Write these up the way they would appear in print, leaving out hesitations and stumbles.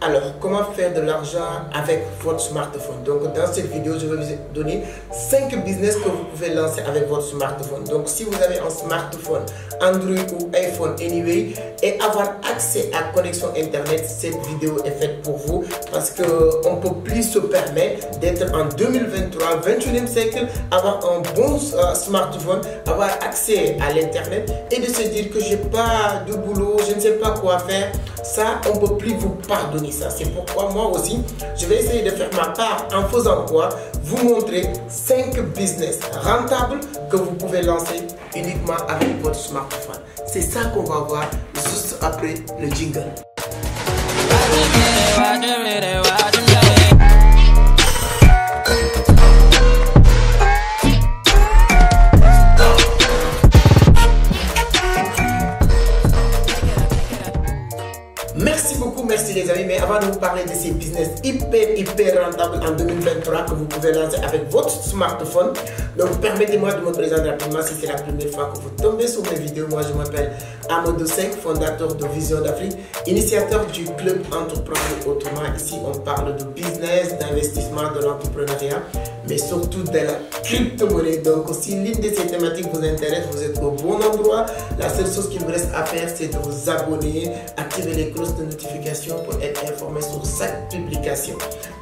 Alors, comment faire de l'argent avec votre smartphone? Donc, dans cette vidéo, je vais vous donner 5 business que vous pouvez lancer avec votre smartphone. Donc, si vous avez un smartphone Android ou iPhone anyway et avoir accès à connexion Internet, cette vidéo est faite pour vous parce qu'on ne peut plus se permettre d'être en 2023, 21e siècle, avoir un bon smartphone, avoir accès à l'Internet et de se dire que je n'ai pas de boulot, je ne sais pas quoi faire. Ça, on ne peut plus vous pardonner ça. C'est pourquoi moi aussi, je vais essayer de faire ma part en faisant quoi? Vous montrer 5 business rentables que vous pouvez lancer uniquement avec votre smartphone. C'est ça qu'on va voir juste après le jingle. Merci les amis, mais avant de vous parler de ces business hyper rentables en 2023 que vous pouvez lancer avec votre smartphone, donc permettez-moi de me présenter rapidement si c'est la première fois que vous tombez sur mes vidéos. Moi je m'appelle Amadou Seck, fondateur de Vision d'Afrique, initiateur du club Entreprendre Autrement. Ici on parle de business, d'investissement, de l'entrepreneuriat, mais surtout de la crypto-monnaie. Donc si l'une de ces thématiques vous intéresse, vous êtes au bon endroit. La seule chose qu'il vous reste à faire, c'est de vous abonner, activer les cloches de notification pour être informé sur chaque publication.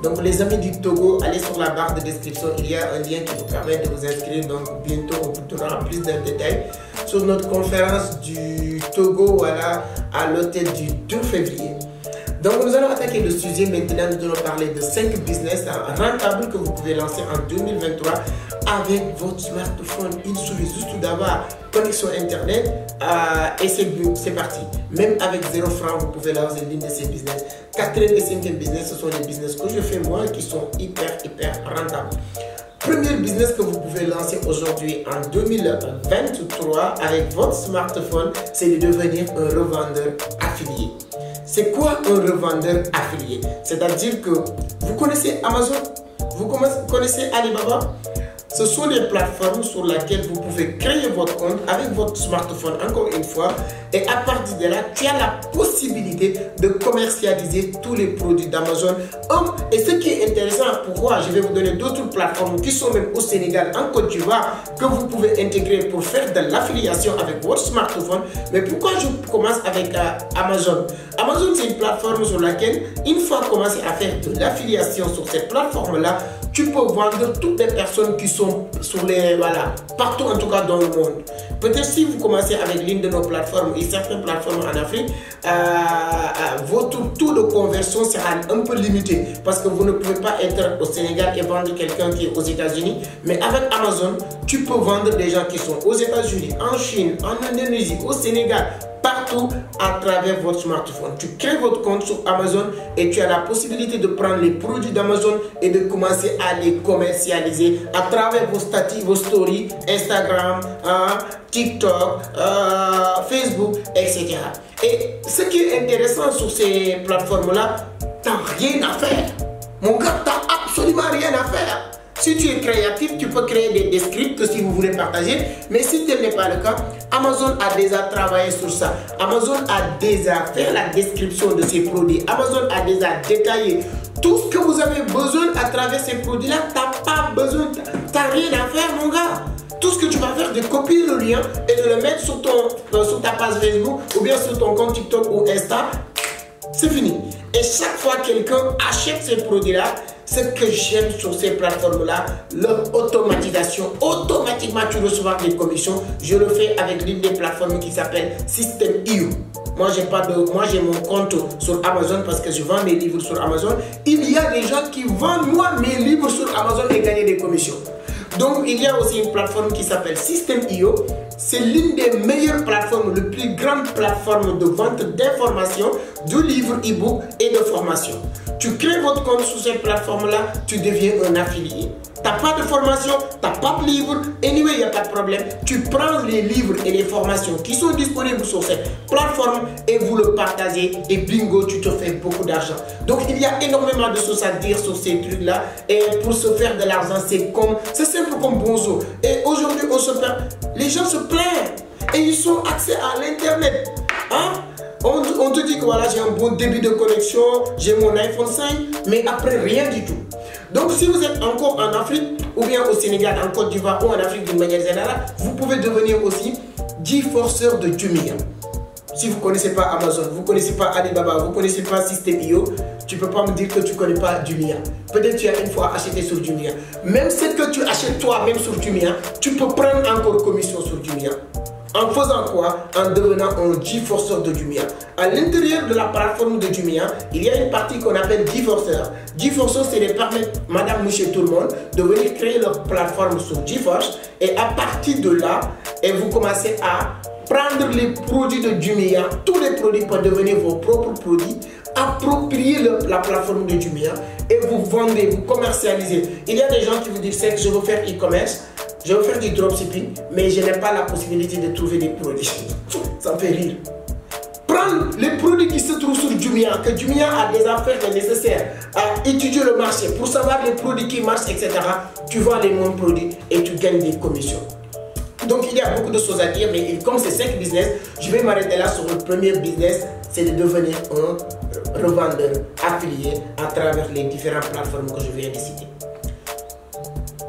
Donc les amis du Togo, allez sur la barre de description, il y a un lien qui vous permet de vous inscrire. Donc bientôt on vous donnera plus de détails sur notre conférence du Togo, voilà, à l'hôtel du 2 février. Donc nous allons attaquer le sujet maintenant. Nous allons parler de 5 business rentables que vous pouvez lancer en 2023 avec votre smartphone. Il suffit juste d'avoir connexion internet et c'est parti. Même avec 0 francs, vous pouvez lancer l'une de ces business. 4e et 5e business, ce sont les business que je fais moi qui sont hyper rentables. Premier business que vous pouvez lancer aujourd'hui en 2023 avec votre smartphone, c'est de devenir un revendeur affilié. C'est quoi un revendeur affilié? C'est-à-dire que vous connaissez Amazon, vous connaissez Alibaba. Ce sont des plateformes sur lesquelles vous pouvez créer votre compte avec votre smartphone, encore une fois, et à partir de là, tu as la possibilité de commercialiser tous les produits d'Amazon. Et ce qui est intéressant, pourquoi je vais vous donner d'autres plateformes qui sont même au Sénégal, en Côte d'Ivoire, que vous pouvez intégrer pour faire de l'affiliation avec votre smartphone. Mais pourquoi je commence avec Amazon? Amazon, c'est une plateforme sur laquelle, une fois commencé à faire de l'affiliation sur cette plateforme-là, tu peux vendre toutes les personnes qui sont sur les, voilà, partout en tout cas dans le monde. Peut-être si vous commencez avec l'une de nos plateformes et certaines plateformes en Afrique, votre taux de conversion sera un peu limité parce que vous ne pouvez pas être au Sénégal et vendre quelqu'un qui est aux États-Unis. Mais avec Amazon, tu peux vendre des gens qui sont aux États-Unis, en Chine, en Indonésie, au Sénégal, partout à travers votre smartphone. Tu crées votre compte sur Amazon et tu as la possibilité de prendre les produits d'Amazon et de commencer à les commercialiser à travers vos statuts, vos stories, Instagram, TikTok, Facebook, etc. Et ce qui est intéressant sur ces plateformes-là, tu n'as rien à faire. Mon gars, tu n'as absolument rien à faire. Si tu es créatif, tu peux créer des scripts si vous voulez partager. Mais si tel n'est pas le cas, Amazon a déjà travaillé sur ça. Amazon a déjà fait la description de ces produits. Amazon a déjà détaillé tout ce que vous avez besoin à travers ces produits-là. Tu n'as pas besoin, tu n'as rien à faire, mon gars. Tout ce que tu vas faire, c'est de copier le lien et de le mettre sur ta page Facebook ou bien sur ton compte TikTok ou Insta. C'est fini. Et chaque fois que quelqu'un achète ces produits-là, ce que j'aime sur ces plateformes-là, leur automatisation. Automatiquement, tu recevras des commissions. Je le fais avec l'une des plateformes qui s'appelle System.io. Moi, j'ai mon compte sur Amazon parce que je vends mes livres sur Amazon. Il y a des gens qui vendent moi mes livres sur Amazon et gagnent des commissions. Donc, il y a aussi une plateforme qui s'appelle System.io. C'est l'une des meilleures plateformes, la plus grande plateforme de vente d'informations, de livres, e-book et de formation. Tu crées votre compte sur cette plateforme-là, tu deviens un affilié. Tu n'as pas de formation, tu n'as pas de livre, anyway, il n'y a pas de problème. Tu prends les livres et les formations qui sont disponibles sur cette plateforme et vous le partagez et bingo, tu te fais beaucoup d'argent. Donc, il y a énormément de choses à dire sur ces trucs-là et pour se faire de l'argent, c'est simple comme bonjour. Et aujourd'hui, les gens se plaignent et ils ont accès à l'Internet. Hein? On te dit que voilà, j'ai un bon débit de connexion, j'ai mon iPhone 5, mais après rien du tout. Donc si vous êtes encore en Afrique, ou bien au Sénégal, en Côte d'Ivoire, ou en Afrique d'une manière générale, vous pouvez devenir aussi GeForcer de Jumia. Si vous ne connaissez pas Amazon, vous ne connaissez pas Alibaba, vous ne connaissez pas System.io, tu ne peux pas me dire que tu ne connais pas Jumia. Peut-être tu as une fois acheté sur Jumia. Même ce que tu achètes toi-même sur Jumia, tu peux prendre encore commission sur Jumia. En faisant quoi? En devenant un GeForcer de Jumia. À l'intérieur de la plateforme de Jumia, il y a une partie qu'on appelle GeForcer. GeForcer, c'est de permettre madame, monsieur, tout le monde de venir créer leur plateforme sur GeForce. Et à partir de là, et vous commencez à prendre les produits de Jumia, tous les produits pour devenir vos propres produits, approprier la plateforme de Jumia et vous vendez, vous commercialisez. Il y a des gens qui vous disent que je veux faire e-commerce, je veux faire du dropshipping, mais je n'ai pas la possibilité de trouver des produits. Ça me fait rire. Prendre les produits qui se trouvent sur Jumia, que Jumia a déjà fait le nécessaire à étudier le marché pour savoir les produits qui marchent, etc. Tu vends les mêmes produits et tu gagnes des commissions. Donc il y a beaucoup de choses à dire, mais comme c'est 5 business, je vais m'arrêter là sur le premier business, c'est de devenir un revendeur affilié à travers les différentes plateformes que je viens de citer.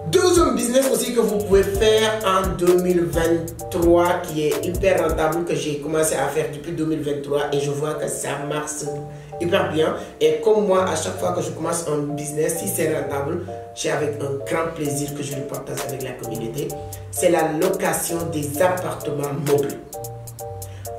Deuxième business aussi que vous pouvez faire en 2023 qui est hyper rentable, que j'ai commencé à faire depuis 2023 et je vois que ça marche hyper bien. Et comme moi, à chaque fois que je commence un business, si c'est rentable, j'ai avec un grand plaisir que je le partage avec la communauté. C'est la location des appartements meublés.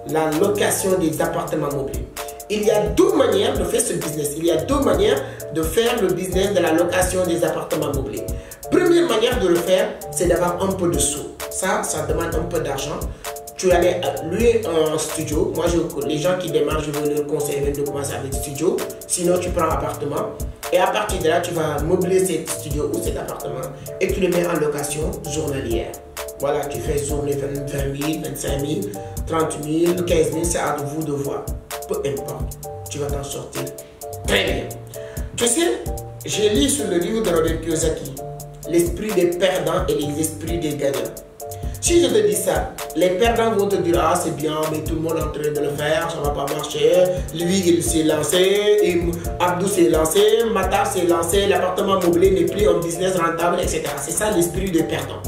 La location des appartements meublés. Il y a deux manières de faire ce business. Il y a deux manières de faire le business de la location des appartements meublés. Première manière de le faire, c'est d'avoir un peu de sous. Ça demande un peu d'argent. Tu allais louer un studio. Moi, les gens qui démarrent, je veux leur conseiller de commencer avec studio. Sinon, tu prends un appartement. Et à partir de là, tu vas meubler cet studio ou cet appartement et tu le mets en location journalière. Voilà, tu fais journée 20 000, 25 000, 30 000, 15 000, c'est à vous de voir. Peu importe, tu vas t'en sortir très bien. Tu sais, j'ai lu sur le livre de Robert Kiyosaki, l'esprit des perdants et les esprits des gagnants. Si je te dis ça, les perdants vont te dire « Ah, c'est bien, mais tout le monde est en train de le faire, ça ne va pas marcher. Lui, il s'est lancé, Abdou s'est lancé, Mata s'est lancé, l'appartement meublé n'est plus un business rentable, etc. » C'est ça l'esprit des perdants.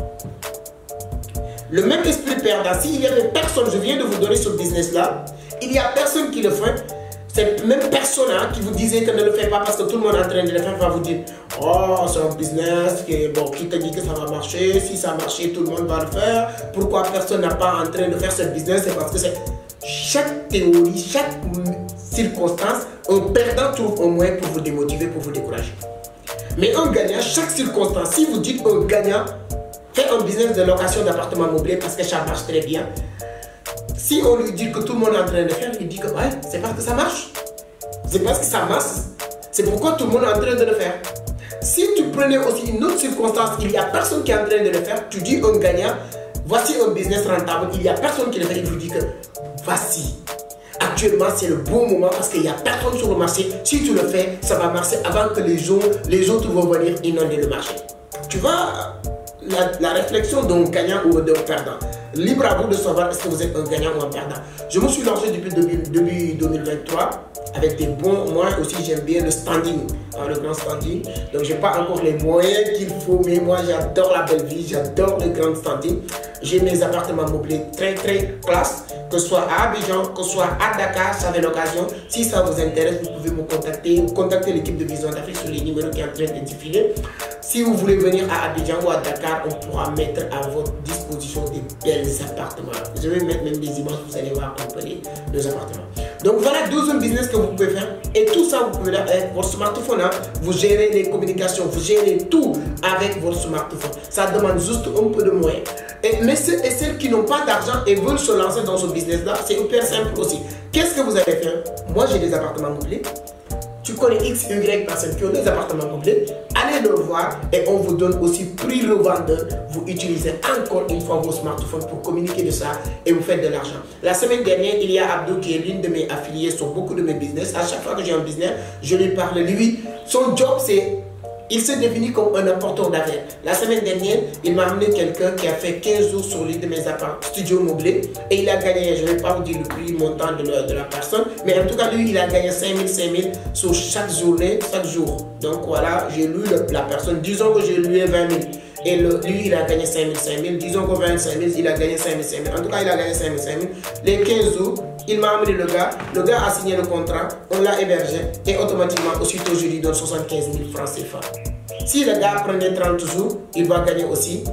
Le même esprit perdant, s'il y avait personne, je viens de vous donner ce business-là, il n'y a personne qui le fait. Cette même personne qui vous disait que ne le fait pas parce que tout le monde est en train de le faire va vous dire « Oh, c'est un business qui te dit que ça va marcher. Si ça marche, tout le monde va le faire. Pourquoi personne n'est pas en train de faire ce business? » C'est parce que chaque théorie, chaque circonstance, un perdant trouve un moyen pour vous démotiver, pour vous décourager. Mais un gagnant, chaque circonstance, si vous dites un gagnant fait un business de location d'appartements meublés parce que ça marche très bien, si on lui dit que tout le monde est en train de faire, il dit que ouais, c'est parce que ça marche. C'est parce que ça marche. C'est pourquoi tout le monde est en train de le faire. Si tu prenais aussi une autre circonstance, il n'y a personne qui est en train de le faire, tu dis un gagnant, voici un business rentable, il n'y a personne qui le fait, il vous dit que voici. Actuellement, c'est le bon moment parce qu'il n'y a personne sur le marché. Si tu le fais, ça va marcher avant que les autres vont venir inonder le marché. Tu vois la réflexion d'un gagnant ou d'un perdant. Libre à vous de savoir est-ce que vous êtes un gagnant ou un perdant. Je me suis lancé depuis 2023 avec des bons. Moi aussi, j'aime bien le standing, le grand standing. Donc, je n'ai pas encore les moyens qu'il faut, mais moi, j'adore la belle vie, j'adore le grand standing. J'ai mes appartements meublés très, très classe, que ce soit à Abidjan, que ce soit à Dakar, ça fait l'occasion. Si ça vous intéresse, vous pouvez me contacter ou contacter l'équipe de Vision d'Afrique sur les numéros qui sont en train de défiler. Si vous voulez venir à Abidjan ou à Dakar, on pourra mettre à votre disposition des belles appartements. Je vais mettre même des images, vous allez voir un peu les appartements. Donc voilà, deuxième business que vous pouvez faire. Et tout ça, vous pouvez faire avec votre smartphone. Vous gérez les communications, vous gérez tout avec votre smartphone. Ça demande juste un peu de moyens. Mais ceux et celles qui n'ont pas d'argent et veulent se lancer dans ce business-là, c'est hyper simple aussi. Qu'est-ce que vous allez faire? Moi, j'ai des appartements meublés. Tu connais X, Y personnes qui ont des appartements meublés, allez le voir et on vous donne aussi prix revendeur. Vous utilisez encore une fois vos smartphones pour communiquer de ça et vous faites de l'argent. La semaine dernière, il y a Abdou qui est l'une de mes affiliés sur beaucoup de mes business. À chaque fois que j'ai un business, je lui parle. Lui, son job c'est il se définit comme un apporteur d'affaires. La semaine dernière, il m'a amené quelqu'un qui a fait 15 jours sur l'île de mes studios meublés et il a gagné, je ne vais pas vous dire le prix montant de la personne, mais en tout cas, lui, il a gagné 5 000 sur chaque journée, chaque jour. Donc voilà, j'ai lu la personne, disons que j'ai lu 20 000. Et lui, il a gagné 5 000. Disons que 25 000, il a gagné 5 000. En tout cas, il a gagné 5 000. Les 15 jours, il m'a amené le gars. Le gars a signé le contrat, on l'a hébergé. Et automatiquement, aussitôt, je lui donne 75 000 francs CFA. Si le gars prenait 30 jours, il va gagner aussi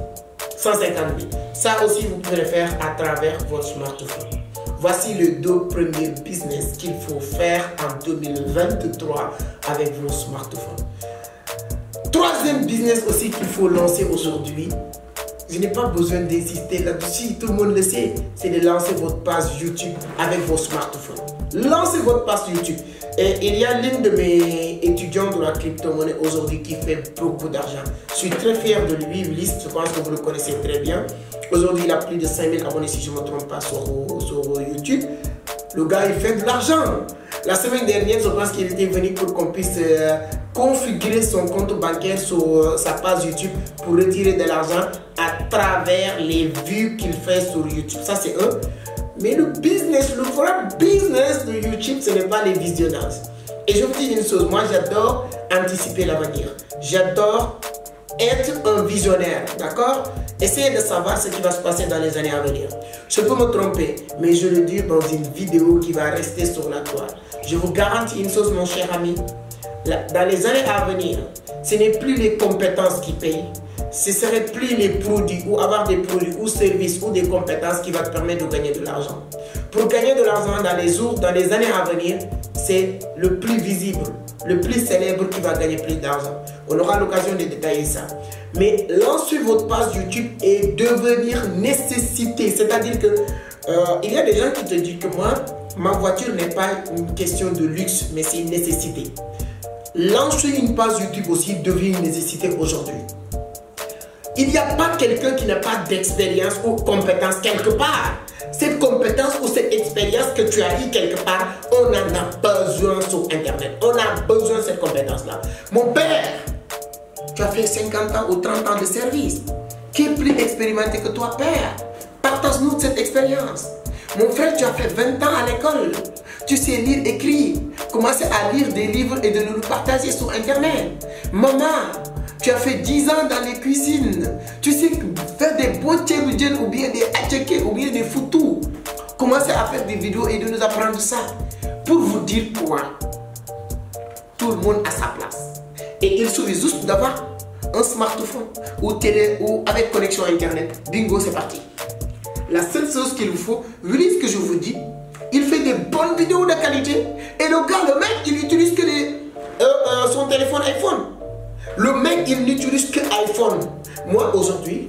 150 000. Ça aussi, vous pouvez le faire à travers votre smartphone. Voici les 2 premiers business qu'il faut faire en 2023 avec vos smartphones. Troisième business aussi qu'il faut lancer aujourd'hui, je n'ai pas besoin d'insister là-dessus, tout le monde le sait, c'est de lancer votre page YouTube avec vos smartphones. Lancez votre page YouTube. Et il y a l'une de mes étudiants de la crypto-monnaie aujourd'hui qui fait beaucoup d'argent. Je suis très fier de lui, Ulysse, je pense que vous le connaissez très bien. Aujourd'hui, il a plus de 5 000 abonnés si je ne me trompe pas sur YouTube. Le gars, il fait de l'argent. La semaine dernière, je pense qu'il était venu pour qu'on puisse configurer son compte bancaire sur sa page YouTube pour retirer de l'argent à travers les vues qu'il fait sur YouTube. Ça, c'est un. Mais le business, le vrai business de YouTube, ce n'est pas les visionnages. Et je vous dis une chose, moi, j'adore anticiper l'avenir. J'adore être un visionnaire, d'accord? Essayez de savoir ce qui va se passer dans les années à venir. Je peux me tromper, mais je le dis dans une vidéo qui va rester sur la toile. Je vous garantis une chose, mon cher ami. Dans les années à venir, ce n'est plus les compétences qui payent. Ce ne serait plus les produits ou avoir des produits ou services ou des compétences qui vont te permettre de gagner de l'argent. Pour gagner de l'argent dans les années à venir, c'est le plus visible, le plus célèbre qui va gagner plus d'argent. On aura l'occasion de détailler ça. Mais lancer votre page YouTube et devenir nécessité. C'est-à-dire que il y a des gens qui te disent que moi, ma voiture n'est pas une question de luxe, mais c'est une nécessité. Lancer une page YouTube aussi devient une nécessité aujourd'hui. Il n'y a pas quelqu'un qui n'a pas d'expérience ou compétence quelque part. Cette compétence ou cette expérience que tu as eu quelque part, on en a besoin sur Internet. On a besoin de cette compétence-là. Mon père, tu as fait 50 ans ou 30 ans de service. Qui est plus expérimenté que toi, père? Partage-nous cette expérience. Mon frère, tu as fait 20 ans à l'école. Tu sais lire, écrire. Commencez à lire des livres et de nous partager sur Internet. Maman, tu as fait 10 ans dans les cuisines. Tu sais faire des beaux tchéboudjens ou bien des atchekés ou bien des foutous. Commencez à faire des vidéos et de nous apprendre ça. Pour vous dire quoi? Tout le monde a sa place. Et il suffit juste d'avoir un smartphone ou télé ou avec connexion Internet. Bingo, c'est parti. La seule chose qu'il vous faut, vous dites ce que je vous dis, il fait des bonnes vidéos de qualité. Et le gars, le mec, il utilise que son téléphone iPhone. Le mec, il n'utilise que iPhone. Moi, aujourd'hui,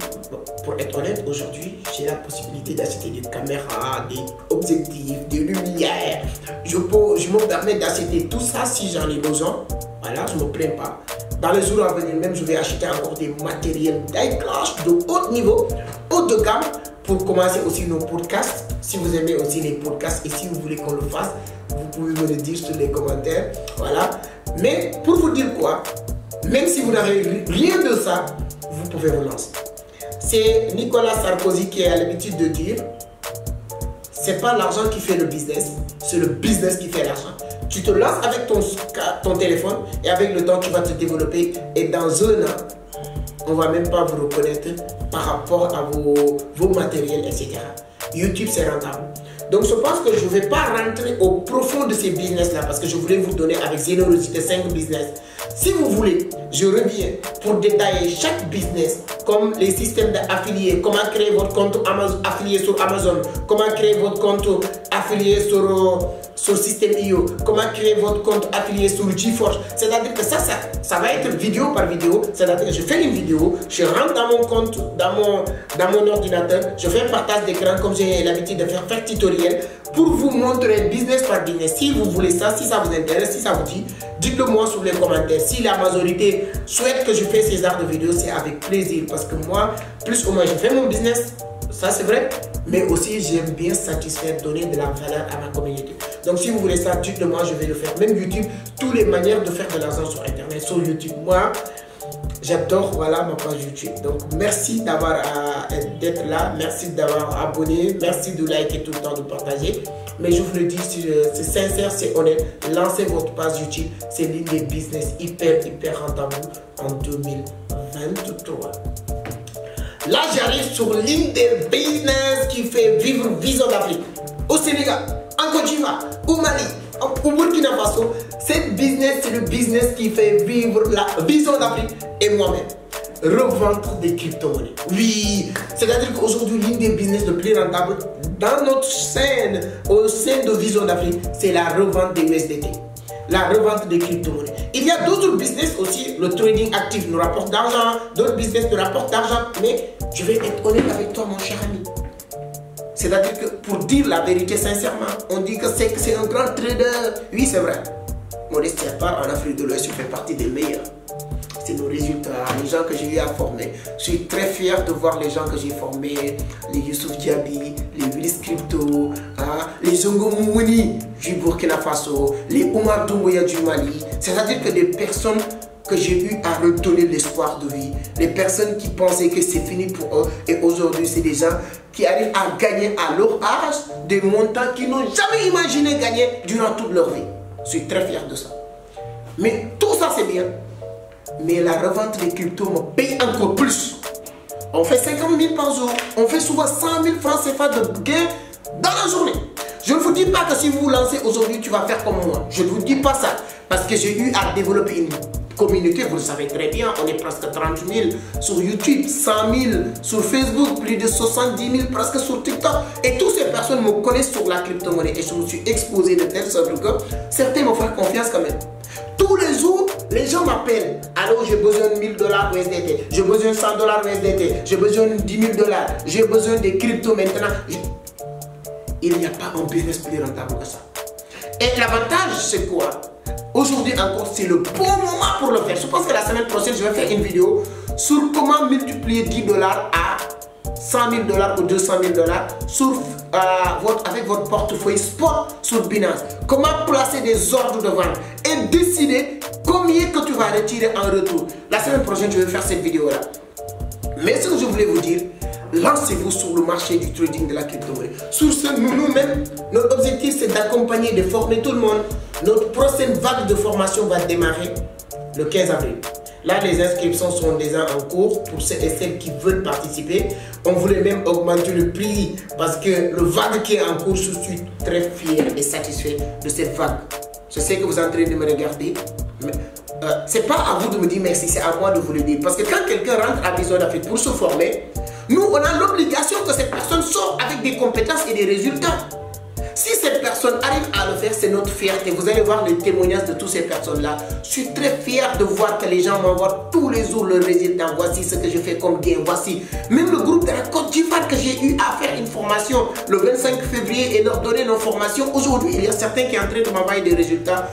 pour être honnête, aujourd'hui, j'ai la possibilité d'acheter des caméras, des objectifs, des lumières. Je me permets d'acheter tout ça si j'en ai besoin. Voilà, je ne me plains pas. Dans les jours à venir même, je vais acheter encore des matériels d'iClash de haut niveau, haut de gamme, pour commencer aussi nos podcasts. Si vous aimez aussi les podcasts et si vous voulez qu'on le fasse, vous pouvez me le dire sur les commentaires. Voilà. Mais pour vous dire quoi, même si vous n'avez rien de ça, vous pouvez vous lancer. C'est Nicolas Sarkozy qui a l'habitude de dire, c'est pas l'argent qui fait le business, c'est le business qui fait l'argent. Tu te lances avec ton téléphone et avec le temps, tu vas te développer et dans un an, on ne va même pas vous reconnaître par rapport à vos matériels, etc. YouTube, c'est rentable. Donc, je pense que je ne vais pas rentrer au profond de ces business-là parce que je voulais vous donner avec générosité 5 business. Si vous voulez, je reviens pour détailler chaque business comme les systèmes d'affiliés, comment créer votre compte affilié sur Amazon, comment créer votre compte affilié sur System.io, comment créer votre compte affilié sur GeForce. C'est-à-dire que ça va être vidéo par vidéo. C'est-à-dire que je fais une vidéo, je rentre dans mon compte, dans mon ordinateur, je fais un partage d'écran comme j'ai l'habitude de faire tutoriel pour vous montrer business par business. Si vous voulez ça, si ça vous intéresse, si ça vous dit, dites-le moi sur les commentaires. Si la majorité souhaite que je fasse ces genres de vidéos, c'est avec plaisir parce que moi, plus ou moins, je fais mon business, ça c'est vrai, mais aussi j'aime bien satisfaire, donner de la valeur à ma communauté. Donc si vous voulez ça, dites-le moi, je vais le faire. Même YouTube, toutes les manières de faire de l'argent sur Internet, sur YouTube. Moi, J'adore, voilà ma page YouTube. Donc merci d'être là, merci d'avoir abonné, merci de liker tout le temps, de partager. Mais je vous le dis, c'est sincère, c'est honnête. Lancez votre page YouTube, c'est l'une des business hyper rentable en 2023. Là, j'arrive sur l'une des business qui fait vivre Vision d'Afrique. Au Sénégal, en Côte d'Ivoire, au Mali, au Burkina Faso. Cette business, c'est le business qui fait vivre la Vision d'Afrique et moi-même. Revendre des crypto-monnaies. Oui, c'est-à-dire qu'aujourd'hui, l'une des business les plus rentables dans notre scène, au sein de Vision d'Afrique, c'est la revente des USDT. La revente des crypto-monnaies. Il y a d'autres business aussi, le trading actif nous rapporte d'argent, d'autres business nous rapportent d'argent, mais je vais être honnête avec toi, mon cher ami. C'est-à-dire que pour dire la vérité sincèrement, on dit que c'est un grand trader. Oui, c'est vrai. Modestie à part, en Afrique de l'Ouest, je fais partie des meilleurs. C'est nos résultats, les gens que j'ai eu à former. Je suis très fier de voir les gens que j'ai formés, les Youssouf Diaby, les Willis Crypto, les Zongo Mouni du Burkina Faso, les Omar Doumbouya du Mali. C'est-à-dire que des personnes que j'ai eu à redonner l'espoir de vie, les personnes qui pensaient que c'est fini pour eux, et aujourd'hui c'est des gens qui arrivent à gagner à leur âge des montants qu'ils n'ont jamais imaginé gagner durant toute leur vie. Je suis très fier de ça. Mais tout ça c'est bien. Mais la revente des cryptos me paye encore plus. On fait 50 000 par jour. On fait souvent 100 000 francs CFA de gain dans la journée. Je ne vous dis pas que si vous vous lancez aujourd'hui, tu vas faire comme moi. Je ne vous dis pas ça. Parce que j'ai eu à développer une communauté. Vous le savez très bien. On est presque 30 000 sur YouTube, 100 000 sur Facebook, plus de 70 000 presque sur TikTok. Et toutes ces personnes me connaissent sur la crypto-monnaie. Et je me suis exposé de telle sorte que certains m'ont fait confiance quand même. Tous les jours, les gens m'appellent. Alors, j'ai besoin de 1000 $ USDT. J'ai besoin de 100 $ USDT. J'ai besoin de 10 000 $. J'ai besoin des cryptos maintenant. Il n'y a pas un business plus rentable que ça. Et l'avantage, c'est quoi? Aujourd'hui encore, c'est le bon moment pour le faire. Je pense que la semaine prochaine, je vais faire une vidéo sur comment multiplier 10 $ à 100 000 $ ou 200 000 $ sur, avec votre portefeuille spot sur Binance. Comment placer des ordres de vente et décider combien que tu vas retirer en retour. La semaine prochaine, je vais faire cette vidéo-là. Mais ce que je voulais vous dire, lancez-vous sur le marché du trading de la crypto-monnaie. Sur ce, nous-mêmes, notre objectif, c'est d'accompagner, de former tout le monde. Notre prochaine vague de formation va démarrer le 15 avril. Là, les inscriptions sont déjà en cours pour ceux et celles qui veulent participer. On voulait même augmenter le prix parce que le vague qui est en cours, je suis très fier et satisfait de cette vague. Je sais que vous êtes en train de me regarder, mais c'est pas à vous de me dire merci, c'est à moi de vous le dire. Parce que quand quelqu'un rentre à Vision d'Afrique pour se former, nous, on a l'obligation que cette personne sorte avec des compétences et des résultats. Si cette personne arrive à le faire, c'est notre fierté. Vous allez voir les témoignages de toutes ces personnes-là. Je suis très fier de voir que les gens m'envoient tous les jours le résultat. Voici ce que je fais comme gain. Voici. Même le groupe de la Côte d'Ivoire que j'ai eu à faire une formation le 25 février et leur donner nos formations. Aujourd'hui, il y a certains qui sont en train de m'envoyer des résultats.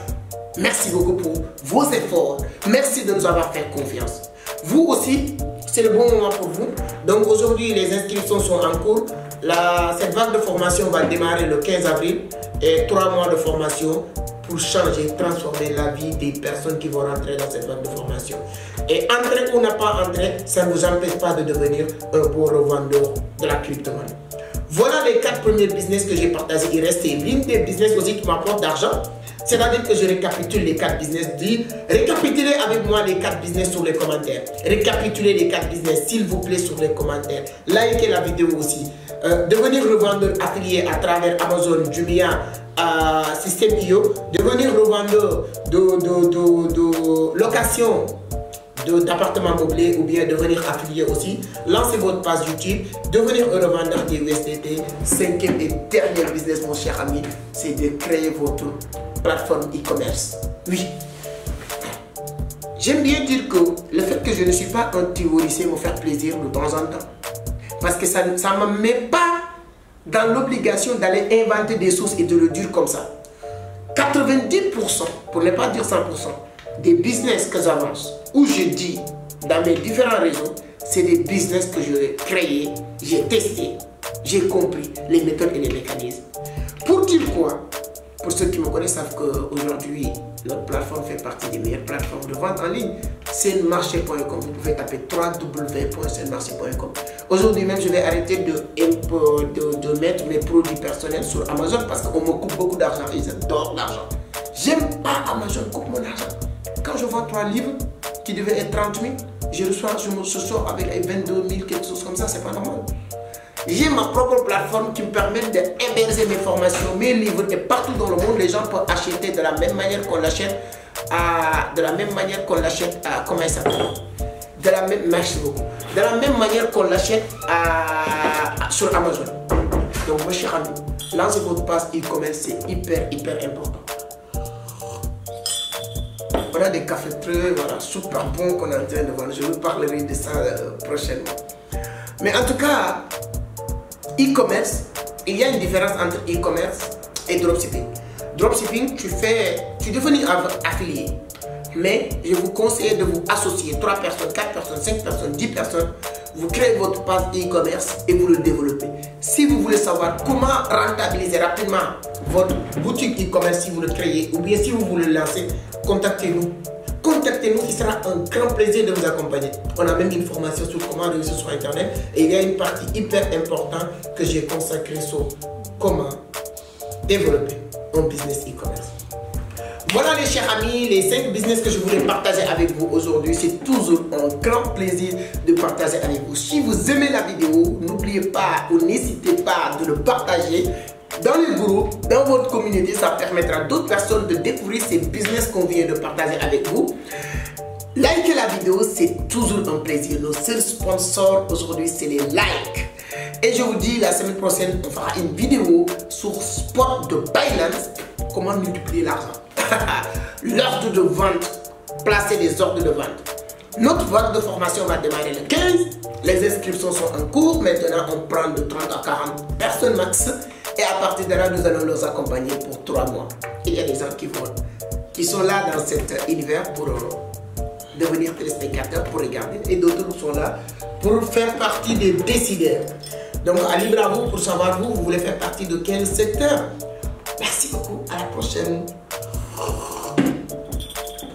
Merci beaucoup pour vos efforts. Merci de nous avoir fait confiance. Vous aussi, c'est le bon moment pour vous. Donc aujourd'hui, les inscriptions sont en cours. Cette vague de formation va démarrer le 15 avril et 3 mois de formation pour changer, transformer la vie des personnes qui vont rentrer dans cette vague de formation. Et entrer ou ne pas entrer, ça ne vous empêche pas de devenir un beau revendeur de la crypto-monnaie. Voilà les 4 premiers business que j'ai partagés. Il reste l'une des business aussi qui m'apporte d'argent. C'est-à-dire que je récapitule les 4 business. Récapitulez avec moi les 4 business sur les commentaires. Récapitulez les 4 business, s'il vous plaît, sur les commentaires. Likez la vidéo aussi. Devenir revendeur affilié à travers Amazon, Jumia, System.io. Devenir revendeur de location d'appartements meublés ou bien devenir affilié aussi. Lancez votre page YouTube. Devenir un revendeur des USDT. 5e et dernier business, mon cher ami, c'est de créer votre plateforme e-commerce. Oui. J'aime bien dire que le fait que je ne suis pas un théoricien me fait plaisir de temps en temps. Parce que ça ne me met pas dans l'obligation d'aller inventer des sources et de le dire comme ça. 90%, pour ne pas dire 100%, des business que j'avance, où je dis dans mes différents réseaux, c'est des business que j'ai créés, j'ai testé, j'ai compris les méthodes et les mécanismes. Pour dire quoi? Pour ceux qui me connaissent savent qu'aujourd'hui, notre plateforme fait partie des meilleures plateformes de vente en ligne. Senmarché.com, vous pouvez taper www.senmarché.com. Aujourd'hui même, je vais arrêter de mettre mes produits personnels sur Amazon parce qu'on me coupe beaucoup d'argent. Ils adorent l'argent. J'aime pas Amazon coupe mon argent. Quand je vends 3 livres qui devaient être 30 000, je sors avec 22 000, quelque chose comme ça, c'est pas normal. J'ai ma propre plateforme qui me permet d'héberger mes formations, mes livres, et partout dans le monde, les gens peuvent acheter de la même manière qu'on l'achète comment il s'appelle? Merci beaucoup. De la même manière qu'on l'achète sur Amazon. Donc, moi, cher ami, lancez votre page e-commerce, c'est hyper important. On a des cafés très super bons qu'on est en train de vendre. Je vous parlerai de ça prochainement. Mais en tout cas, e-commerce, il y a une différence entre e-commerce et dropshipping. Dropshipping, tu deviens affilié. Mais je vous conseille de vous associer. 3 personnes, 4 personnes, 5 personnes, 10 personnes. Vous créez votre page e-commerce et vous le développez. Si vous voulez savoir comment rentabiliser rapidement votre boutique e-commerce, si vous le créez, ou bien si vous voulez le lancer, contactez-nous. Contactez-nous, il sera un grand plaisir de vous accompagner. On a même une formation sur comment réussir sur Internet. Et il y a une partie hyper importante que j'ai consacrée sur comment développer un business e-commerce. Voilà les chers amis, les 5 business que je voulais partager avec vous aujourd'hui. C'est toujours un grand plaisir de partager avec vous. Si vous aimez la vidéo, n'oubliez pas ou n'hésitez pas de le partager dans le groupe, dans votre communauté. Ça permettra à d'autres personnes de découvrir ces business qu'on vient de partager avec vous. Likez la vidéo, c'est toujours un plaisir. Nos seuls sponsors aujourd'hui, c'est les likes. Et je vous dis, la semaine prochaine, on fera une vidéo sur Spot de Binance. Comment multiplier l'argent. L'ordre de vente, placer des ordres de vente. Notre vague de formation va démarrer le 15. Les inscriptions sont en cours. Maintenant, on prend de 30 à 40 personnes max. Et à partir de là, nous allons les accompagner pour 3 mois. Il y a des gens qui sont là dans cet univers pour devenir téléspectateurs, pour regarder. Et d'autres sont là pour faire partie des décideurs. Donc, à libre à vous pour savoir vous voulez faire partie de quel secteur. Merci beaucoup. À la prochaine.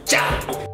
Ciao.